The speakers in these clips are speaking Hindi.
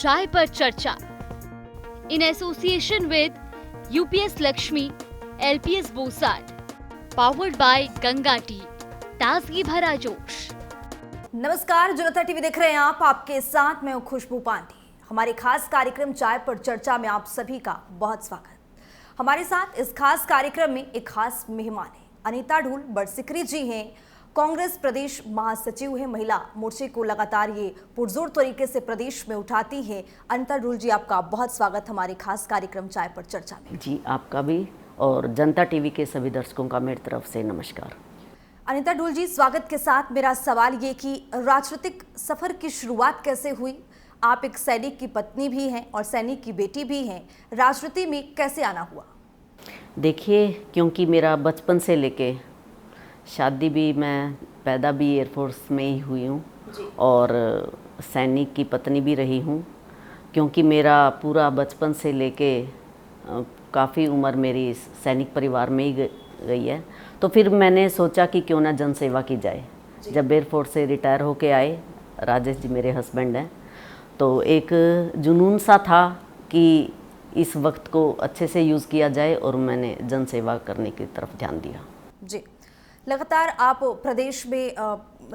चाय पर चर्चा in association with UPS Lakshmi, LPS बोसाट, पावर्ड बाय गंगा टी, ताजगी भरा जोश। नमस्कार, जनता टीवी देख रहे हैं आप, आपके साथ मैं हूं खुशबू पांडे। हमारे खास कार्यक्रम चाय पर चर्चा में आप सभी का बहुत स्वागत। हमारे साथ इस खास कार्यक्रम में एक खास मेहमान है। अनीता ढूल बड़सिकरी जी हैं, कांग्रेस प्रदेश महासचिव है, महिला मोर्चे को लगातार ये पुरजोर तरीके से प्रदेश में उठाती है। अनीता ढूल जी, आपका बहुत स्वागत हमारे खास कार्यक्रम चाय पर चर्चा में। जी, आपका भी और जनता टीवी के सभी दर्शकों का मेरी तरफ से नमस्कार। अनीता ढूल जी, स्वागत के साथ मेरा सवाल ये कि राजनीतिक सफर की शुरुआत कैसे हुई? आप एक सैनिक की पत्नी भी हैं और सैनिक की बेटी भी हैं, राजनीति में कैसे आना हुआ? देखिए, क्योंकि मेरा बचपन से लेके शादी भी, मैं पैदा भी एयरफोर्स में ही हुई हूँ और सैनिक की पत्नी भी रही हूँ। क्योंकि मेरा पूरा बचपन से लेके काफ़ी उम्र मेरी सैनिक परिवार में ही गई है, तो फिर मैंने सोचा कि क्यों ना जन सेवा की जाए। जब एयरफोर्स से रिटायर होके आए, राजेश जी मेरे हस्बैंड हैं, तो एक जुनून सा था कि इस वक्त को अच्छे से यूज़ किया जाए और मैंने जन सेवा करने की तरफ ध्यान दिया। जी, लगातार आप प्रदेश में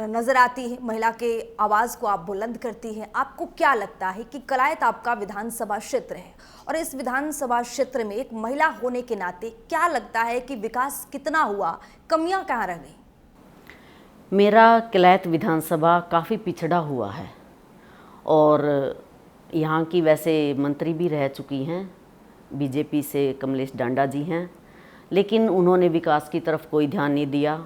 नजर आती है, महिला के आवाज़ को आप बुलंद करती हैं। आपको क्या लगता है कि कलायत आपका विधानसभा क्षेत्र है और इस विधानसभा क्षेत्र में एक महिला होने के नाते क्या लगता है कि विकास कितना हुआ, कमियां कहाँ रह गई? मेरा कलायत विधानसभा काफ़ी पिछड़ा हुआ है और यहाँ की वैसे मंत्री भी रह चुकी हैं, बीजेपी से कमलेश डांडा जी हैं, लेकिन उन्होंने विकास की तरफ कोई ध्यान नहीं दिया।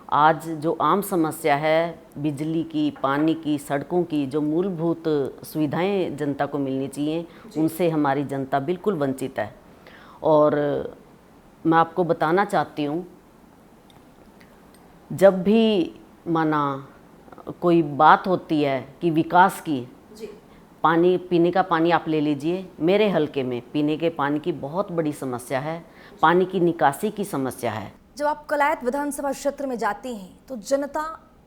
आज जो आम समस्या है, बिजली की, पानी की, सड़कों की, जो मूलभूत सुविधाएं जनता को मिलनी चाहिए, उनसे हमारी जनता बिल्कुल वंचित है। और मैं आपको बताना चाहती हूँ, जब भी माना कोई बात होती है कि विकास की, पानी, पीने का पानी आप ले लीजिए, मेरे हलके में पीने के पानी की बहुत बड़ी समस्या है, पानी की निकासी की समस्या है। जब आप कलायत विधानसभा क्षेत्र में जाती हैं तो जनता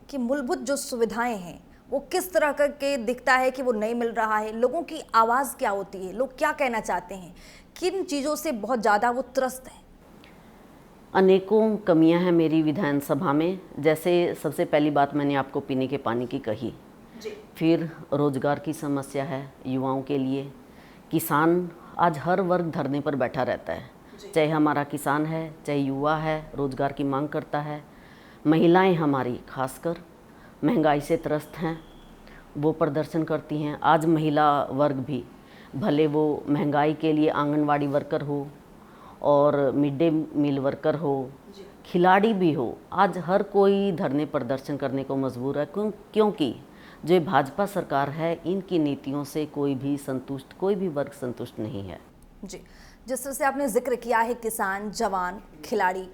की मूलभूत जो सुविधाएं हैं वो किस तरह के दिखता है कि वो नहीं मिल रहा है? लोगों की आवाज़ क्या होती है? लोग क्या कहना चाहते हैं? किन चीज़ों से बहुत ज़्यादा वो त्रस्त हैं? अनेकों कमियां हैं मेरी विधानसभा में। जैसे सबसे पहली बात मैंने आपको पीने के पानी की कही, फिर रोजगार की समस्या है युवाओं के लिए। किसान आज हर वर्ग धरने पर बैठा रहता है, चाहे हमारा किसान है, चाहे युवा है, रोजगार की मांग करता है। महिलाएं हमारी खासकर महंगाई से त्रस्त हैं, वो प्रदर्शन करती हैं। आज महिला वर्ग भी, भले वो महंगाई के लिए आंगनवाड़ी वर्कर हो और मिड डे मील वर्कर हो, खिलाड़ी भी हो, आज हर कोई धरने प्रदर्शन करने को मजबूर है। क्योंकि जो भाजपा सरकार है, इनकी नीतियों से कोई भी वर्ग संतुष्ट नहीं है। जी, जिस तरह से आपने जिक्र किया है किसान, जवान, खिलाड़ी,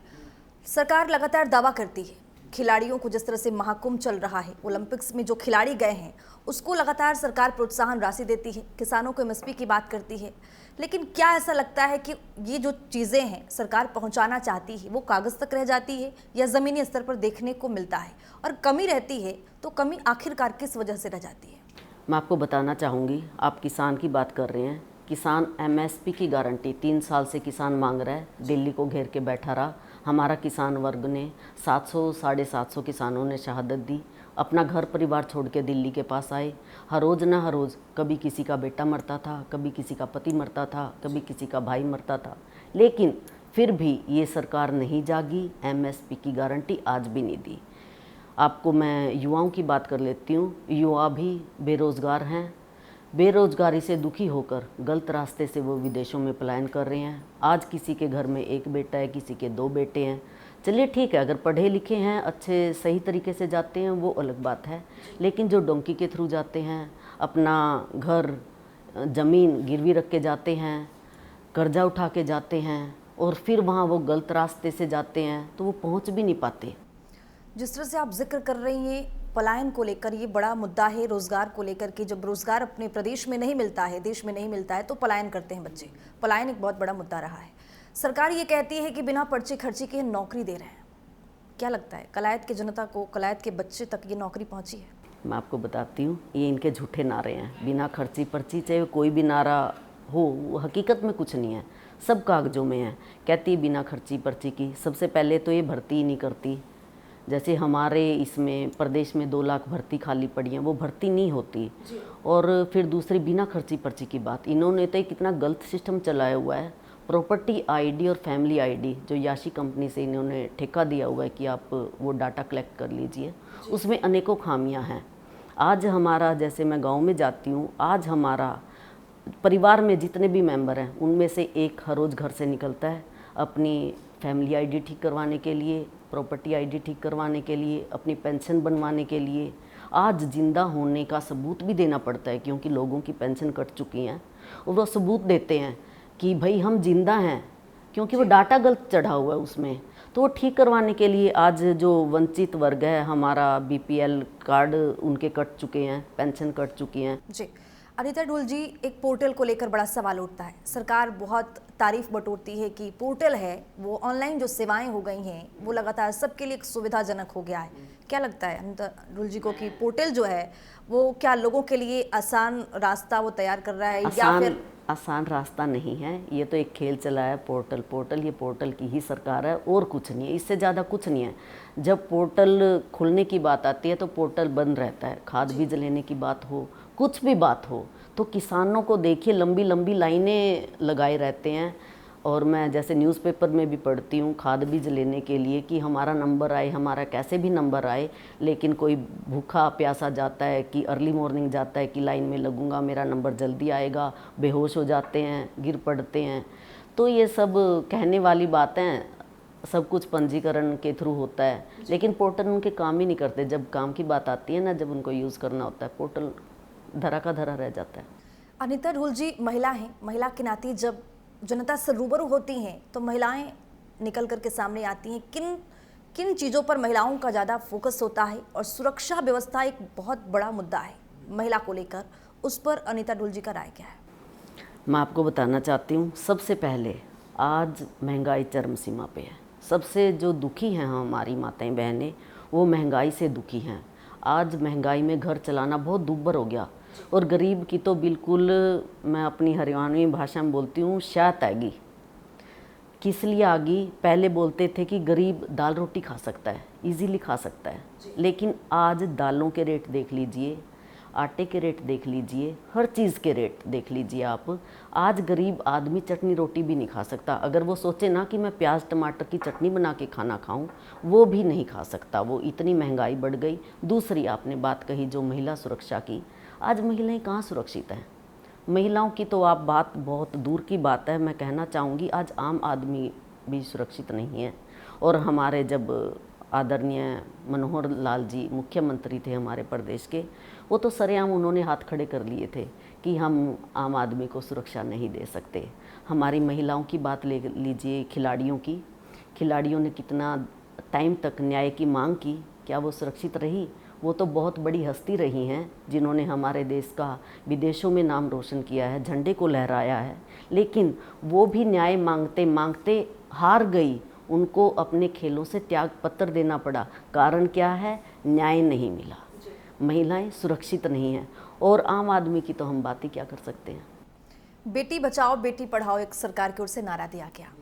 सरकार लगातार दावा करती है खिलाड़ियों को, जिस तरह से महाकुंभ चल रहा है, ओलंपिक्स में जो खिलाड़ी गए हैं उसको लगातार सरकार प्रोत्साहन राशि देती है, किसानों को एमएसपी की बात करती है। लेकिन क्या ऐसा लगता है कि ये जो चीज़ें हैं सरकार पहुंचाना चाहती है वो कागज़ तक रह जाती है या ज़मीनी स्तर पर देखने को मिलता है? और कमी रहती है तो कमी आखिरकार किस वजह से रह जाती है? मैं आपको बताना चाहूँगी, आप किसान की बात कर रहे हैं, किसान एमएसपी की गारंटी 3 साल से किसान मांग रहा है, दिल्ली को घेर के बैठा रहा। हमारा किसान वर्ग ने 700 साढ़े 700 किसानों ने शहादत दी, अपना घर परिवार छोड़ के दिल्ली के पास आए। हर रोज़ ना हर रोज़ कभी किसी का बेटा मरता था, कभी किसी का पति मरता था, कभी किसी का भाई मरता था, लेकिन फिर भी ये सरकार नहीं जागी, एमएसपी की गारंटी आज भी नहीं दी। आपको मैं युवाओं की बात कर लेती हूँ। युवा भी बेरोज़गार हैं, बेरोजगारी से दुखी होकर गलत रास्ते से वो विदेशों में पलायन कर रहे हैं। आज किसी के घर में एक बेटा है, किसी के 2 बेटे हैं। चलिए ठीक है, अगर पढ़े लिखे हैं, अच्छे सही तरीके से जाते हैं, वो अलग बात है, लेकिन जो डोंकी के थ्रू जाते हैं, अपना घर ज़मीन गिरवी रख के जाते हैं, कर्जा उठा के जाते हैं और फिर वहाँ वो गलत रास्ते से जाते हैं, तो वो पहुँच भी नहीं पाते। जिस तरह से आप जिक्र कर रही हैं पलायन को लेकर, ये बड़ा मुद्दा है रोजगार को लेकर कि जब रोजगार अपने प्रदेश में नहीं मिलता है, देश में नहीं मिलता है, तो पलायन करते हैं बच्चे। पलायन एक बहुत बड़ा मुद्दा रहा है। सरकार ये कहती है कि बिना पर्चे खर्चे के नौकरी दे रहे हैं। क्या लगता है कलायत की जनता को, कलायत के बच्चे तक ये नौकरी पहुंची है? मैं आपको बताती हूँ, ये इनके झूठे नारे हैं। बिना खर्ची पर्ची, चाहे कोई भी नारा हो, वो हकीकत में कुछ नहीं है, सब कागजों में है। कहती है बिना खर्ची पर्ची की। सबसे पहले तो ये भर्ती ही नहीं करती। जैसे हमारे इसमें प्रदेश में 2 लाख भर्ती खाली पड़ी हैं, वो भर्ती नहीं होती। और फिर दूसरी बिना खर्ची पर्ची की बात, इन्होंने तो कितना गलत सिस्टम चलाया हुआ है। प्रॉपर्टी आईडी और फैमिली आईडी जो याशी कंपनी से इन्होंने ठेका दिया हुआ है कि आप वो डाटा कलेक्ट कर लीजिए, उसमें अनेकों खामियां हैं। आज हमारा, जैसे मैं गांव में जाती हूँ, आज हमारा परिवार में जितने भी मेंबर हैं उनमें से एक हर रोज़ घर से निकलता है अपनी फैमिली आईडी ठीक करवाने के लिए, प्रॉपर्टी आईडी ठीक करवाने के लिए, अपनी पेंशन बनवाने के लिए। आज जिंदा होने का सबूत भी देना पड़ता है, क्योंकि लोगों की पेंशन कट चुकी हैं और वो सबूत देते हैं कि भाई हम जिंदा हैं, क्योंकि वो डाटा गलत चढ़ा हुआ है उसमें। तो वो ठीक करवाने के लिए आज जो वंचित वर्ग है, हमारा बीपीएल कार्ड उनके कट चुके हैं, पेंशन कट चुकी हैं। जी, अनीता ढोल जी, एक पोर्टल को लेकर बड़ा सवाल उठता है। सरकार बहुत तारीफ बटोरती है कि पोर्टल है वो, ऑनलाइन जो सेवाएं हो गई हैं वो लगातार सबके लिए सुविधाजनक हो गया है। क्या लगता है अनीता ढोल जी को कि पोर्टल जो है वो क्या लोगों के लिए आसान रास्ता वो तैयार कर रहा है, या फिर आसान रास्ता नहीं है? ये तो एक खेल चला है पोर्टल। ये पोर्टल की ही सरकार है और कुछ नहीं है, इससे ज़्यादा कुछ नहीं है। जब पोर्टल खुलने की बात आती है तो पोर्टल बंद रहता है। खाद बीज लेने की बात हो, कुछ भी बात हो, तो किसानों को देखिए लंबी लंबी लाइनें लगाए रहते हैं। और मैं जैसे न्यूज़पेपर में भी पढ़ती हूँ खाद बीज लेने के लिए कि हमारा नंबर आए, हमारा कैसे भी नंबर आए, लेकिन कोई भूखा प्यासा जाता है कि अर्ली मॉर्निंग जाता है कि लाइन में लगूंगा, मेरा नंबर जल्दी आएगा, बेहोश हो जाते हैं, गिर पड़ते हैं। तो ये सब कहने वाली बातें, सब कुछ पंजीकरण के थ्रू होता है, लेकिन पोर्टल उनके काम ही नहीं करते। जब काम की बात आती है ना, जब उनको यूज़ करना होता है, पोर्टल धरा का धरा रह जाता है। अनीता ढोल जी महिला हैं, महिला के नाते जब जनता से रूबरू होती हैं तो महिलाएं निकल कर के सामने आती हैं। किन किन चीज़ों पर महिलाओं का ज़्यादा फोकस होता है? और सुरक्षा व्यवस्था एक बहुत बड़ा मुद्दा है महिला को लेकर, उस पर अनीता ढोल जी का राय क्या है? मैं आपको बताना चाहती हूँ, सबसे पहले आज महंगाई चरम सीमा पे है। सबसे जो दुखी हैं हमारी माताएं बहनें, वो महंगाई से दुखी हैं। आज महंगाई में घर चलाना बहुत दुर्भर हो गया, और गरीब की तो बिल्कुल, मैं अपनी हरियाणवी भाषा में बोलती हूँ, शायत आएगी। किस लिए आगी? पहले बोलते थे कि गरीब दाल रोटी खा सकता है, इजीली खा सकता है, लेकिन आज दालों के रेट देख लीजिए, आटे के रेट देख लीजिए, हर चीज़ के रेट देख लीजिए आप। आज गरीब आदमी चटनी रोटी भी नहीं खा सकता। अगर वो सोचे ना कि मैं प्याज टमाटर की चटनी बना के खाना खाऊं, वो भी नहीं खा सकता, वो इतनी महंगाई बढ़ गई। दूसरी आपने बात कही जो महिला सुरक्षा की, आज महिलाएं कहाँ सुरक्षित हैं? महिलाओं की तो आप बात बहुत दूर की बात है। मैं कहना चाहूँगी आज आम आदमी भी सुरक्षित नहीं है। और हमारे जब आदरणीय मनोहर लाल जी मुख्यमंत्री थे हमारे प्रदेश के, वो तो सरेआम उन्होंने हाथ खड़े कर लिए थे कि हम आम आदमी को सुरक्षा नहीं दे सकते। हमारी महिलाओं की बात ले लीजिए, खिलाड़ियों की, खिलाड़ियों ने कितना टाइम तक न्याय की मांग की, क्या वो सुरक्षित रही? वो तो बहुत बड़ी हस्ती रही हैं जिन्होंने हमारे देश का विदेशों में नाम रोशन किया है, झंडे को लहराया है, लेकिन वो भी न्याय मांगते मांगते हार गई। उनको अपने खेलों से त्याग पत्र देना पड़ा। कारण क्या है? न्याय नहीं मिला, महिलाएं सुरक्षित नहीं हैं। और आम आदमी की तो हम बात ही क्या कर सकते हैं। बेटी बचाओ बेटी पढ़ाओ एक सरकार की ओर से नारा दिया गया।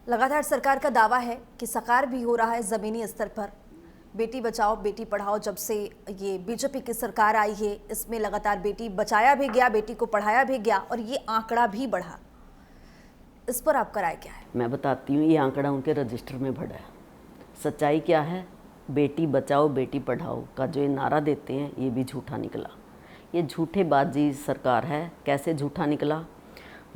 लगातार सरकार का दावा है कि साकार भी हो रहा है ज़मीनी स्तर पर। बेटी बचाओ बेटी पढ़ाओ, जब से ये बीजेपी की सरकार आई है, इसमें लगातार बेटी बचाया भी गया, बेटी को पढ़ाया भी गया, और ये आंकड़ा भी बढ़ा। इस पर आपका राय क्या है? मैं बताती हूँ, ये आंकड़ा उनके रजिस्टर में बढ़ा है। सच्चाई क्या है? बेटी बचाओ बेटी पढ़ाओ का जो ये नारा देते हैं, ये भी झूठा निकला। ये झूठेबाजी सरकार है। कैसे झूठा निकला?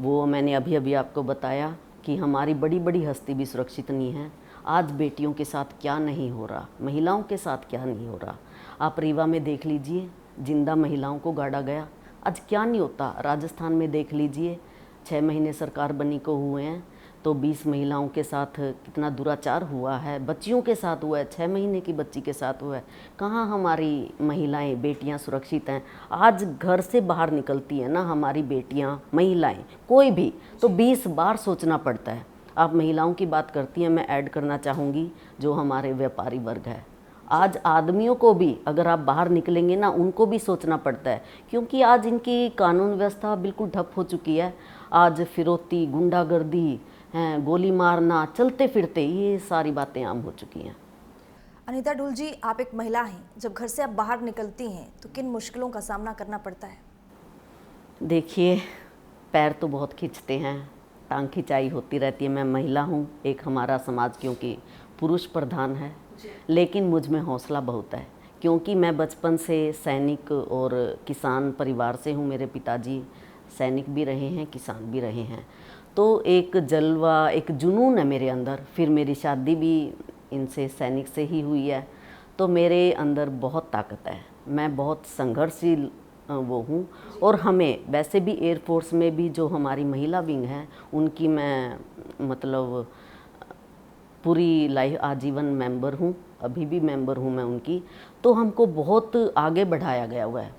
वो मैंने अभी अभी आपको बताया कि हमारी बड़ी बड़ी हस्ती भी सुरक्षित नहीं है। आज बेटियों के साथ क्या नहीं हो रहा, महिलाओं के साथ क्या नहीं हो रहा। आप रीवा में देख लीजिए, जिंदा महिलाओं को गाड़ा गया। आज क्या नहीं होता। राजस्थान में देख लीजिए, 6 महीने सरकार बनी को हुए हैं तो 20 महिलाओं के साथ कितना दुराचार हुआ है, बच्चियों के साथ हुआ है, 6 महीने की बच्ची के साथ हुआ है। कहाँ हमारी महिलाएं बेटियां सुरक्षित हैं? आज घर से बाहर निकलती हैं ना हमारी बेटियां, महिलाएं, कोई भी, तो 20 बार सोचना पड़ता है। आप महिलाओं की बात करती हैं, मैं ऐड करना चाहूँगी जो हमारे व्यापारी वर्ग है। आज आदमियों को भी अगर आप बाहर निकलेंगे ना, उनको भी सोचना पड़ता है, क्योंकि आज इनकी कानून व्यवस्था बिल्कुल ठप हो चुकी है। आज फिरौती, गुंडागर्दी हैं, गोली मारना, चलते फिरते ये सारी बातें आम हो चुकी हैं। अनीता डुल जी, आप एक महिला हैं, जब घर से आप बाहर निकलती हैं तो किन मुश्किलों का सामना करना पड़ता है? देखिए, पैर तो बहुत खींचते हैं, टांग खिंचाई होती रहती है। मैं महिला हूँ, एक हमारा समाज क्योंकि पुरुष प्रधान है, लेकिन मुझ में हौसला बहुत है, क्योंकि मैं बचपन से सैनिक और किसान परिवार से हूँ। मेरे पिताजी सैनिक भी रहे हैं, किसान भी रहे हैं, तो एक जलवा, एक जुनून है मेरे अंदर। फिर मेरी शादी भी इनसे, सैनिक से ही हुई है, तो मेरे अंदर बहुत ताकत है। मैं बहुत संघर्षशील वो हूँ। और हमें वैसे भी एयरफोर्स में भी जो हमारी महिला विंग है, उनकी मैं मतलब पूरी लाइफ आजीवन मेंबर हूँ, अभी भी मेंबर हूँ मैं उनकी। तो हमको बहुत आगे बढ़ाया गया हुआ है,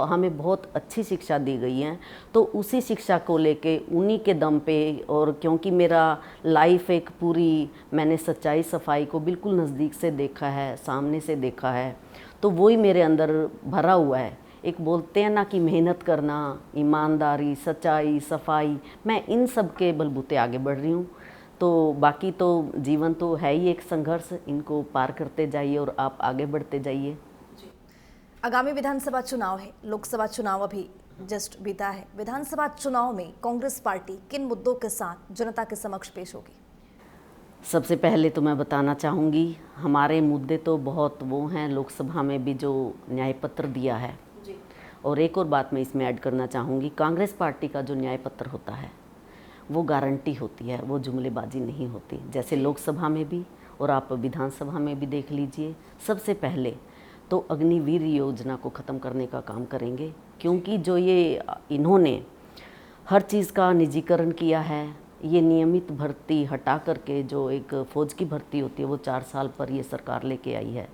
हमें बहुत अच्छी शिक्षा दी गई है। तो उसी शिक्षा को लेके उन्हीं के दम पे, और क्योंकि मेरा लाइफ एक पूरी, मैंने सच्चाई सफाई को बिल्कुल नज़दीक से देखा है, सामने से देखा है, तो वही मेरे अंदर भरा हुआ है। एक बोलते हैं ना कि मेहनत करना, ईमानदारी, सच्चाई, सफाई, मैं इन सब के बलबूते आगे बढ़ रही हूँ। तो बाकी तो जीवन तो है ही एक संघर्ष, इनको पार करते जाइए और आप आगे बढ़ते जाइए। आगामी विधानसभा चुनाव है, लोकसभा चुनाव अभी जस्ट बीता है। विधानसभा चुनाव में कांग्रेस पार्टी किन मुद्दों के साथ जनता के समक्ष पेश होगी? सबसे पहले तो मैं बताना चाहूँगी, हमारे मुद्दे तो बहुत वो हैं, लोकसभा में भी जो न्याय पत्र दिया है। और एक और बात मैं इसमें ऐड करना चाहूँगी, कांग्रेस पार्टी का जो न्याय पत्र होता है वो गारंटी होती है, वो जुमलेबाजी नहीं होती। जैसे लोकसभा में भी और आप विधानसभा में भी देख लीजिए, सबसे पहले तो अग्निवीर योजना को ख़त्म करने का काम करेंगे, क्योंकि जो ये इन्होंने हर चीज़ का निजीकरण किया है, ये नियमित भर्ती हटा करके जो एक फ़ौज की भर्ती होती है वो 4 साल पर ये सरकार लेके आई है।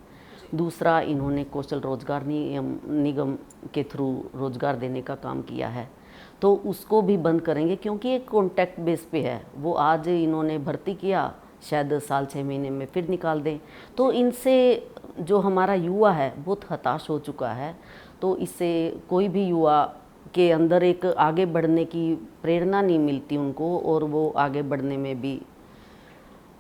दूसरा, इन्होंने कौशल रोजगार निगम के थ्रू रोजगार देने का काम किया है, तो उसको भी बंद करेंगे, क्योंकि एक कॉन्ट्रैक्ट बेस पे है। वो आज इन्होंने भर्ती किया, शायद साल 6 महीने में फिर निकाल दें। तो इनसे जो हमारा युवा है बहुत हताश हो चुका है। तो इससे कोई भी युवा के अंदर एक आगे बढ़ने की प्रेरणा नहीं मिलती उनको, और वो आगे बढ़ने में भी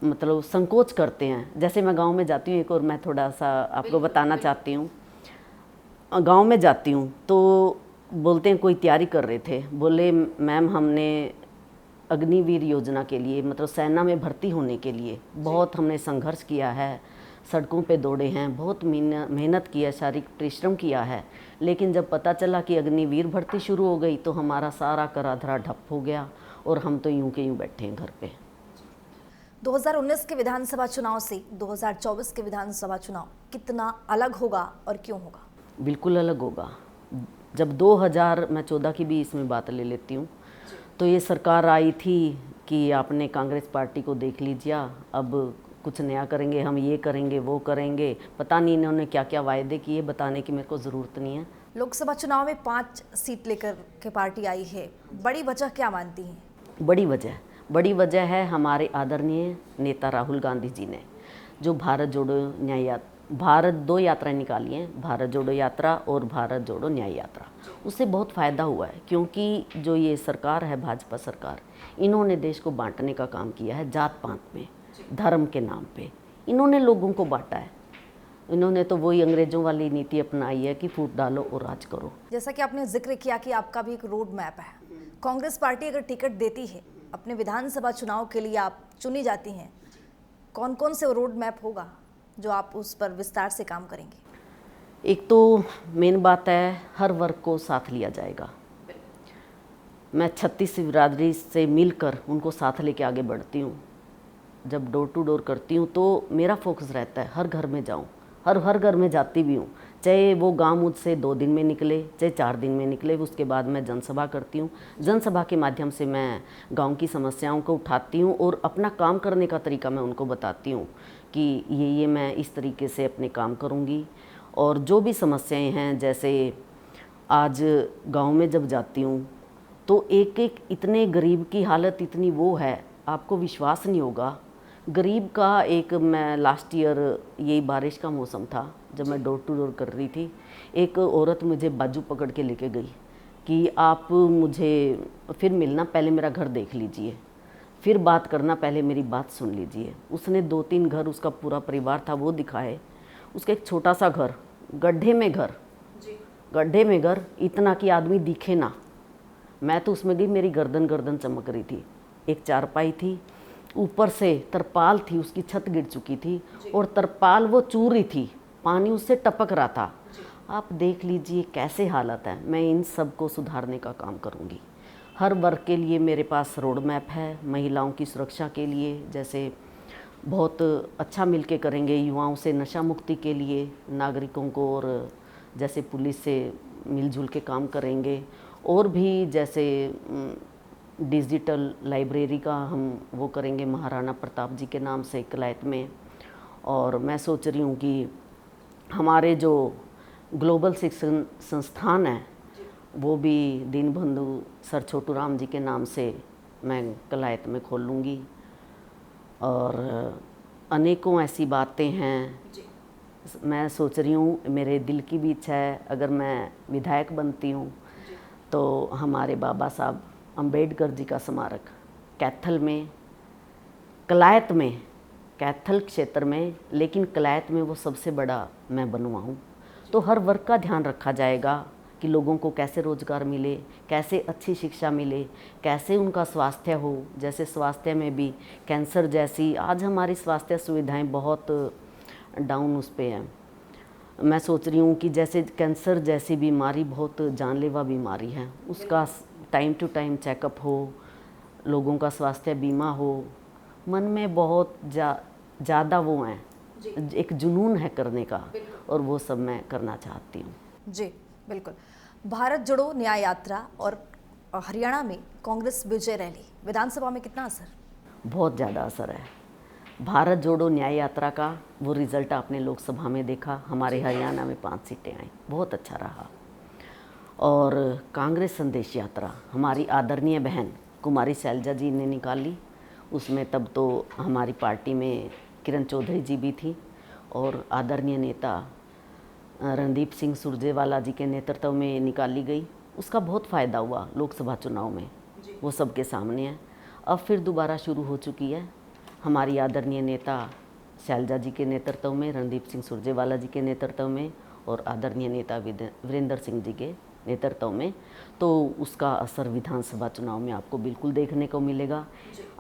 मतलब संकोच करते हैं। जैसे मैं गांव में जाती हूँ, एक और मैं थोड़ा सा आपको बताना चाहती हूँ। गांव में जाती हूँ तो बोलते हैं, कोई तैयारी कर रहे थे, बोले मैम हमने अग्निवीर योजना के लिए, मतलब सेना में भर्ती होने के लिए बहुत हमने संघर्ष किया है, सड़कों पे दौड़े हैं, बहुत मेहनत की है, शारीरिक परिश्रम किया है, लेकिन जब पता चला कि अग्निवीर भर्ती शुरू हो गई तो हमारा सारा करा धरा ठप हो गया, और हम तो यूं के यूं बैठे हैं घर पे। 2019 के विधानसभा चुनाव से 2024 के विधानसभा चुनाव कितना अलग होगा और क्यों होगा? बिल्कुल अलग होगा। जब 2014 की भी इसमें बात ले लेती हूँ, तो ये सरकार आई थी कि आपने कांग्रेस पार्टी को देख लीजिए, अब कुछ नया करेंगे, हम ये करेंगे, वो करेंगे, पता नहीं इन्होंने क्या क्या वायदे किए, बताने की मेरे को ज़रूरत नहीं है। लोकसभा चुनाव में 5 सीट लेकर के पार्टी आई है, बड़ी वजह क्या मानती हैं? बड़ी वजह है हमारे आदरणीय नेता राहुल गांधी जी ने जो भारत जोड़ो भारत 2 यात्राएं निकाली हैं, भारत जोड़ो यात्रा और भारत जोड़ो न्याय यात्रा। उससे बहुत फ़ायदा हुआ है, क्योंकि जो ये सरकार है, भाजपा सरकार, इन्होंने देश को बांटने का काम किया है, जात पात में, धर्म के नाम पे इन्होंने लोगों को बांटा है। इन्होंने तो वही अंग्रेजों वाली नीति अपनाई है कि फूट डालो और राज करो। जैसा कि आपने जिक्र किया कि आपका भी एक रोड मैप है, कांग्रेस पार्टी अगर टिकट देती है, अपने विधानसभा चुनाव के लिए आप चुनी जाती हैं, कौन कौन से रोड मैप होगा जो आप उस पर विस्तार से काम करेंगे? एक तो मेन बात है, हर वर्ग को साथ लिया जाएगा। मैं 36 बिरादरी से मिलकर उनको साथ लेके आगे बढ़ती हूँ। जब डोर टू डोर करती हूँ तो मेरा फोकस रहता है हर घर में जाऊँ, हर घर में जाती भी हूँ, चाहे वो गांव मुझसे 2 दिन में निकले, चाहे 4 दिन में निकले। उसके बाद मैं जनसभा करती हूँ। जनसभा के माध्यम से मैं गांव की समस्याओं को उठाती हूँ और अपना काम करने का तरीका मैं उनको बताती हूँ कि ये मैं इस तरीके से अपने काम करूँगी। और जो भी समस्याएं हैं, जैसे आज गांव में जब जाती हूँ तो एक एक इतने गरीब की हालत इतनी वो है, आपको विश्वास नहीं होगा गरीब का एक, मैं लास्ट ईयर यही बारिश का मौसम था जब मैं डोर टू डोर कर रही थी, एक औरत मुझे बाजू पकड़ के लेके गई कि आप मुझे फिर मिलना, पहले मेरा घर देख लीजिए, फिर बात करना, पहले मेरी बात सुन लीजिए। उसने 2-3 घर, उसका पूरा परिवार था वो दिखाए, उसका एक छोटा सा घर, गड्ढे में घर, गड्ढे में घर, इतना कि आदमी दिखे ना। मैं तो उसमें गई, मेरी गर्दन चमक रही थी। एक चारपाई थी, ऊपर से तरपाल थी, उसकी छत गिर चुकी थी और तरपाल वो चूर रही थी, पानी उससे टपक रहा था। आप देख लीजिए कैसे हालत है। मैं इन सब को सुधारने का काम करूँगी। हर वर्ग के लिए मेरे पास रोड मैप है, महिलाओं की सुरक्षा के लिए जैसे बहुत अच्छा मिलके करेंगे, युवाओं से नशा मुक्ति के लिए नागरिकों को, और जैसे पुलिस से मिलजुल के काम करेंगे, और भी जैसे डिजिटल लाइब्रेरी का हम वो करेंगे महाराणा प्रताप जी के नाम से कलायत में। और मैं सोच रही हूँ कि हमारे जो ग्लोबल शिक्षण संस्थान है वो भी दीनबंधु सर छोटू राम जी के नाम से मैं कलायत में खोल लूँगी। और अनेकों ऐसी बातें हैं। मैं सोच रही हूँ, मेरे दिल की भी इच्छा है, अगर मैं विधायक बनती हूँ तो हमारे बाबा साहब अंबेडकर जी का स्मारक कैथल में, कलायत में, कैथल क्षेत्र में, लेकिन कलायत में वो सबसे बड़ा मैं बनवाऊँ। तो हर वर्ग का ध्यान रखा जाएगा कि लोगों को कैसे रोज़गार मिले, कैसे अच्छी शिक्षा मिले, कैसे उनका स्वास्थ्य हो। जैसे स्वास्थ्य में भी कैंसर जैसी, आज हमारी स्वास्थ्य सुविधाएं बहुत डाउन उस पे हैं। मैं सोच रही हूँ कि जैसे कैंसर जैसी बीमारी बहुत जानलेवा बीमारी है, उसका टाइम टू टाइम चेकअप हो, लोगों का स्वास्थ्य बीमा हो। मन में बहुत ज़्यादा वो हैं, एक जुनून है करने का, और वो सब मैं करना चाहती हूँ। जी बिल्कुल। भारत जोड़ो न्याय यात्रा और हरियाणा में कांग्रेस विजय रैली, विधानसभा में कितना असर? बहुत ज़्यादा असर है। भारत जोड़ो न्याय यात्रा का वो रिज़ल्ट आपने लोकसभा में देखा, हमारे हरियाणा में 5 सीटें आई, बहुत अच्छा रहा। और कांग्रेस संदेश यात्रा हमारी आदरणीय बहन कुमारी शैलजा जी ने निकाली, उसमें तब तो हमारी पार्टी में किरण चौधरी जी भी थी, और आदरणीय नेता रणदीप सिंह सुरजेवाला जी के नेतृत्व में निकाली गई। उसका बहुत फ़ायदा हुआ लोकसभा चुनाव में, वो सबके सामने है। अब फिर दोबारा शुरू हो चुकी है हमारी आदरणीय नेता शैलजा जी के नेतृत्व में, रणदीप सिंह सुरजेवाला जी के नेतृत्व में, और आदरणीय नेता वीरेंद्र सिंह जी के नेतृत्व में। तो उसका असर विधानसभा चुनाव में आपको बिल्कुल देखने को मिलेगा।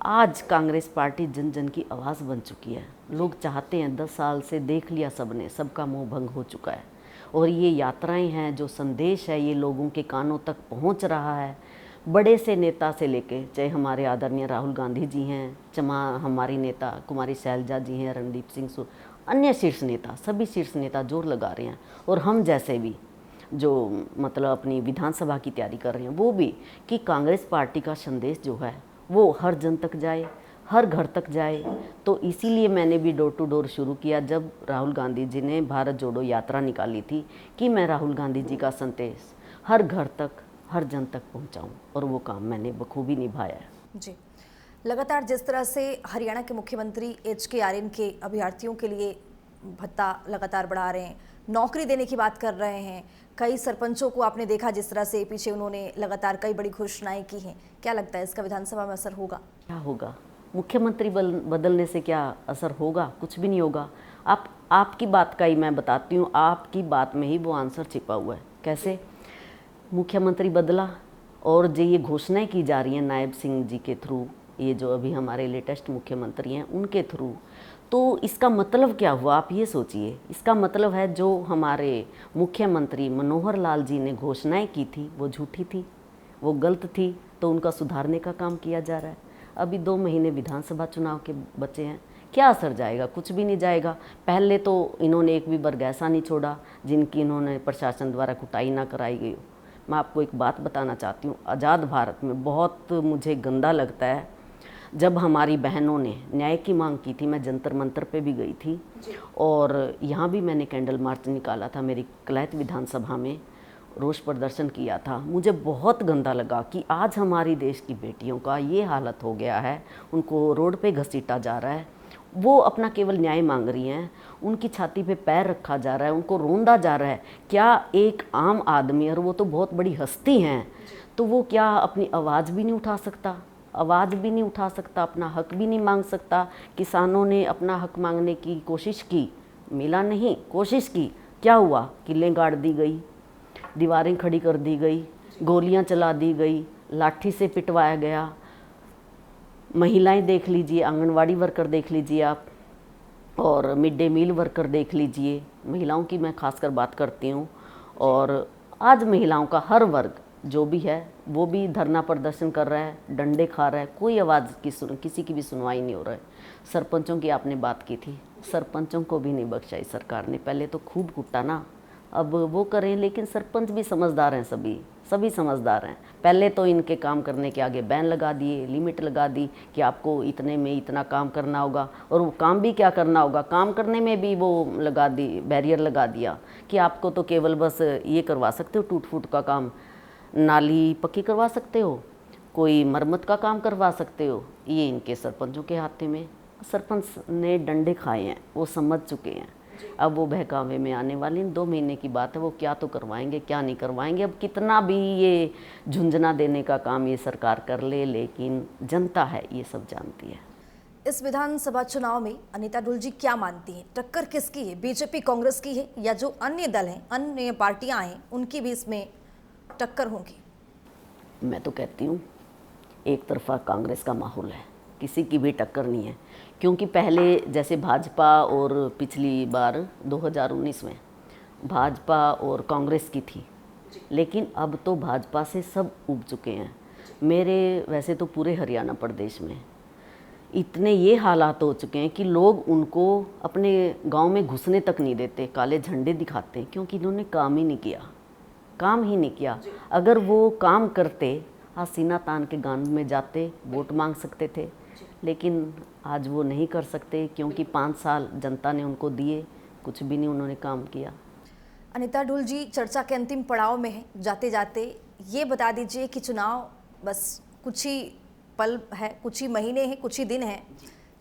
आज कांग्रेस पार्टी जन जन की आवाज़ बन चुकी है। लोग चाहते हैं, 10 साल से देख लिया सबने, सबका मोह भंग हो चुका है। और ये यात्राएं हैं, जो संदेश है ये लोगों के कानों तक पहुंच रहा है। बड़े से नेता से लेके, चाहे हमारे आदरणीय राहुल गांधी जी हैं, हमारी नेता कुमारी शैलजा जी हैं, रणदीप सिंह अन्य शीर्ष नेता, सभी शीर्ष नेता जोर लगा रहे हैं। और हम जैसे भी जो मतलब अपनी विधानसभा की तैयारी कर रहे हैं, वो भी कि कांग्रेस पार्टी का संदेश जो है वो हर जन तक जाए, हर घर तक जाए। तो इसीलिए मैंने भी डोर टू डोर शुरू किया जब राहुल गांधी जी ने भारत जोड़ो यात्रा निकाली थी, कि मैं राहुल गांधी जी का संदेश हर घर तक, हर जन तक पहुंचाऊं, और वो काम मैंने बखूबी निभाया है। जी, लगातार जिस तरह से हरियाणा के मुख्यमंत्री HK आर्यन के अभ्यर्थियों के लिए भत्ता लगातार बढ़ा रहे हैं, नौकरी देने की बात कर रहे हैं, कई सरपंचों को आपने देखा जिस तरह से पीछे उन्होंने लगातार कई बड़ी घोषणाएं की हैं, क्या लगता है इसका विधानसभा में असर होगा? क्या होगा? मुख्यमंत्री बदलने से क्या असर होगा? कुछ भी नहीं होगा। आपकी बात का ही मैं बताती हूँ, आपकी बात में ही वो आंसर छिपा हुआ है। कैसे? मुख्यमंत्री बदला और जो ये घोषणाएं की जा रही हैं नायब सिंह जी के थ्रू, ये जो अभी हमारे लेटेस्ट मुख्यमंत्री हैं उनके थ्रू, तो इसका मतलब क्या हुआ? आप ये सोचिए। इसका मतलब है जो हमारे मुख्यमंत्री मनोहर लाल जी ने घोषणाएं की थी वो झूठी थी, वो गलत थी, तो उनका सुधारने का काम किया जा रहा है। अभी 2 महीने विधानसभा चुनाव के बचे हैं, क्या असर जाएगा? कुछ भी नहीं जाएगा। पहले तो इन्होंने एक भी वर्ग ऐसा नहीं छोड़ा जिनकी इन्होंने प्रशासन द्वारा कुटाई ना कराई गई हो। मैं आपको एक बात बताना चाहती हूँ, आज़ाद भारत में बहुत मुझे गंदा लगता है जब हमारी बहनों ने न्याय की मांग की थी। मैं जंतर मंतर पे भी गई थी और यहाँ भी मैंने कैंडल मार्च निकाला था, मेरी कलायत विधानसभा में रोष प्रदर्शन किया था। मुझे बहुत गंदा लगा कि आज हमारी देश की बेटियों का ये हालत हो गया है, उनको रोड पे घसीटा जा रहा है, वो अपना केवल न्याय मांग रही हैं, उनकी छाती पे पैर रखा जा रहा है, उनको रोंदा जा रहा है। क्या एक आम आदमी, और वो तो बहुत बड़ी हस्ती हैं, तो वो क्या अपनी आवाज़ भी नहीं उठा सकता? आवाज़ भी नहीं उठा सकता, अपना हक भी नहीं मांग सकता? किसानों ने अपना हक मांगने की कोशिश की, मिला नहीं, कोशिश की, क्या हुआ? किल्लें गाड़ दी गई, दीवारें खड़ी कर दी गई, गोलियां चला दी गई, लाठी से पिटवाया गया। महिलाएं देख लीजिए, आंगनवाड़ी वर्कर देख लीजिए आप, और मिड डे मील वर्कर देख लीजिए, महिलाओं की मैं खासकर बात करती हूँ। और आज महिलाओं का हर वर्ग जो भी है वो भी धरना प्रदर्शन कर रहा है, डंडे खा रहा है, कोई आवाज़ किसी की भी सुनवाई नहीं हो रहा है। सरपंचों की आपने बात की थी, सरपंचों को भी नहीं बख्शा इस सरकार ने, पहले तो खूब कुटा ना, अब वो करें, लेकिन सरपंच भी समझदार हैं, सभी समझदार हैं। पहले तो इनके काम करने के आगे बैन लगा दिए, लिमिट लगा दी कि आपको इतने में इतना काम करना होगा, और वो काम भी क्या करना होगा, काम करने में भी वो लगा दी, बैरियर लगा दिया कि आपको तो केवल बस ये करवा सकते हो, टूट फूट का काम, नाली पक्की करवा सकते हो, कोई मरम्मत का काम करवा सकते हो। ये इनके सरपंचों के हाथ में, सरपंच ने डंडे खाए हैं, वो समझ चुके हैं। अब वो बहकावे में आने वाली 2 महीने की बात है, वो क्या तो करवाएंगे क्या नहीं करवाएंगे। अब कितना भी ये झुंझुना देने का काम ये सरकार कर ले, लेकिन जनता है ये सब जानती है। इस विधानसभा चुनाव में अनीता ढुल जी क्या मानती हैं, टक्कर किसकी है? बीजेपी कांग्रेस की है, या जो अन्य दल हैं, अन्य पार्टियां हैं, उनकी भी इसमें टक्कर होगी? मैं तो कहती हूँ एक तरफा कांग्रेस का माहौल है, किसी की भी टक्कर नहीं है। क्योंकि पहले जैसे भाजपा और पिछली बार 2019 में भाजपा और कांग्रेस की थी, लेकिन अब तो भाजपा से सब उब चुके हैं। मेरे वैसे तो पूरे हरियाणा प्रदेश में इतने ये हालात हो चुके हैं कि लोग उनको अपने गांव में घुसने तक नहीं देते, काले झंडे दिखाते हैं, क्योंकि इन्होंने काम ही नहीं किया, काम ही नहीं किया। अगर वो काम करते, आज सीना तान के गांव में जाते, वोट मांग सकते थे, लेकिन आज वो नहीं कर सकते, क्योंकि 5 साल जनता ने उनको दिए, कुछ भी नहीं उन्होंने काम किया। अनीता ढुल जी, चर्चा के अंतिम पड़ाव में है, जाते जाते ये बता दीजिए कि चुनाव बस कुछ ही पल है, कुछ ही महीने हैं, कुछ ही दिन हैं,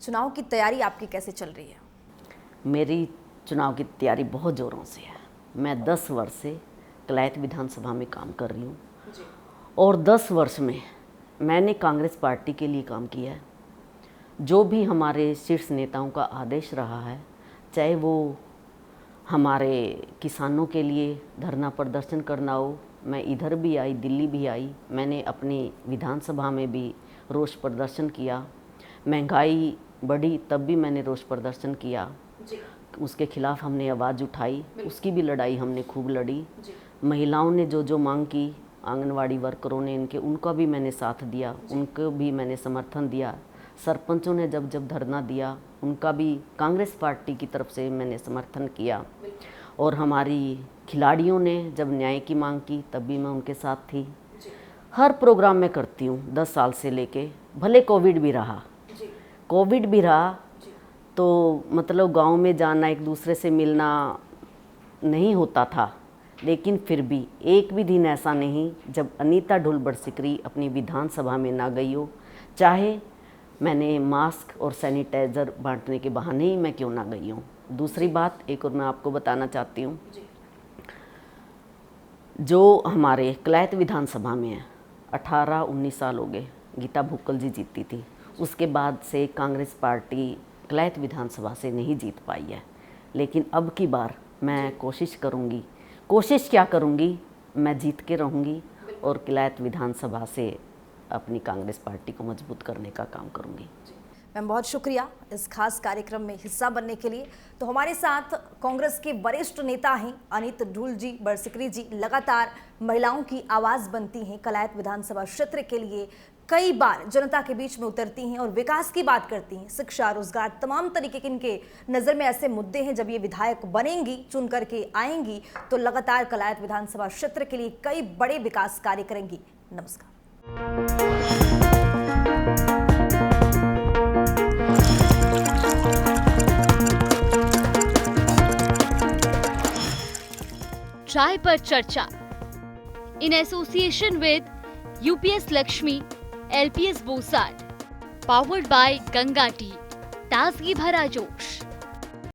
चुनाव की तैयारी आपकी कैसे चल रही है? मेरी चुनाव की तैयारी बहुत ज़ोरों से है। मैं 10 वर्ष से कलायत विधानसभा में काम कर रही हूँ, और 10 वर्ष में मैंने कांग्रेस पार्टी के लिए काम किया है। जो भी हमारे शीर्ष नेताओं का आदेश रहा है, चाहे वो हमारे किसानों के लिए धरना प्रदर्शन करना हो, मैं इधर भी आई, दिल्ली भी आई, मैंने अपनी विधानसभा में भी रोष प्रदर्शन किया। महंगाई बढ़ी तब भी मैंने रोष प्रदर्शन किया, उसके खिलाफ हमने आवाज़ उठाई, उसकी भी लड़ाई हमने खूब लड़ी। महिलाओं ने जो मांग की, आंगनवाड़ी वर्करों ने इनके, उनका भी मैंने साथ दिया, उनको भी मैंने समर्थन दिया। सरपंचों ने जब धरना दिया, उनका भी कांग्रेस पार्टी की तरफ से मैंने समर्थन किया। और हमारी खिलाड़ियों ने जब न्याय की मांग की, तब भी मैं उनके साथ थी। हर प्रोग्राम में करती हूँ 10 साल से लेके, भले कोविड भी रहा तो मतलब गांव में जाना, एक दूसरे से मिलना नहीं होता था, लेकिन फिर भी एक भी दिन ऐसा नहीं जब अनीता ढुल बड़सिकरी अपनी विधानसभा में ना गई हो, चाहे मैंने मास्क और सैनिटाइज़र बांटने के बहाने ही मैं क्यों ना गई हूँ। दूसरी बात एक और मैं आपको बताना चाहती हूँ, जो हमारे कलायत विधानसभा में है, 18-19 साल हो गए, गीता भुक्कल जी जीती थी, उसके बाद से कांग्रेस पार्टी कलायत विधानसभा से नहीं जीत पाई है। लेकिन अब की बार मैं कोशिश करूँगी, कोशिश क्या करूँगी, मैं जीत के रहूँगी और कलायत विधानसभा से अपनी कांग्रेस पार्टी को मजबूत करने का काम करूँगी। मैम, बहुत शुक्रिया इस खास कार्यक्रम में हिस्सा बनने के लिए। तो हमारे साथ कांग्रेस के वरिष्ठ नेता हैं अनीता ढुल जी बड़सिकरी जी, लगातार महिलाओं की आवाज़ बनती हैं, कलायत विधानसभा क्षेत्र के लिए कई बार जनता के बीच में उतरती हैं और विकास की बात करती हैं। शिक्षा, रोजगार, तमाम तरीके के इनके नज़र में ऐसे मुद्दे हैं। जब ये विधायक बनेंगी, चुन करके आएंगी, तो लगातार कलायत विधानसभा क्षेत्र के लिए कई बड़े विकास कार्य करेंगी। नमस्कार। चाय पर चर्चा in association with UPS Lakshmi, LPS बोसाट, पावर्ड बाय गंगा टी, ताजगी भरा जोश।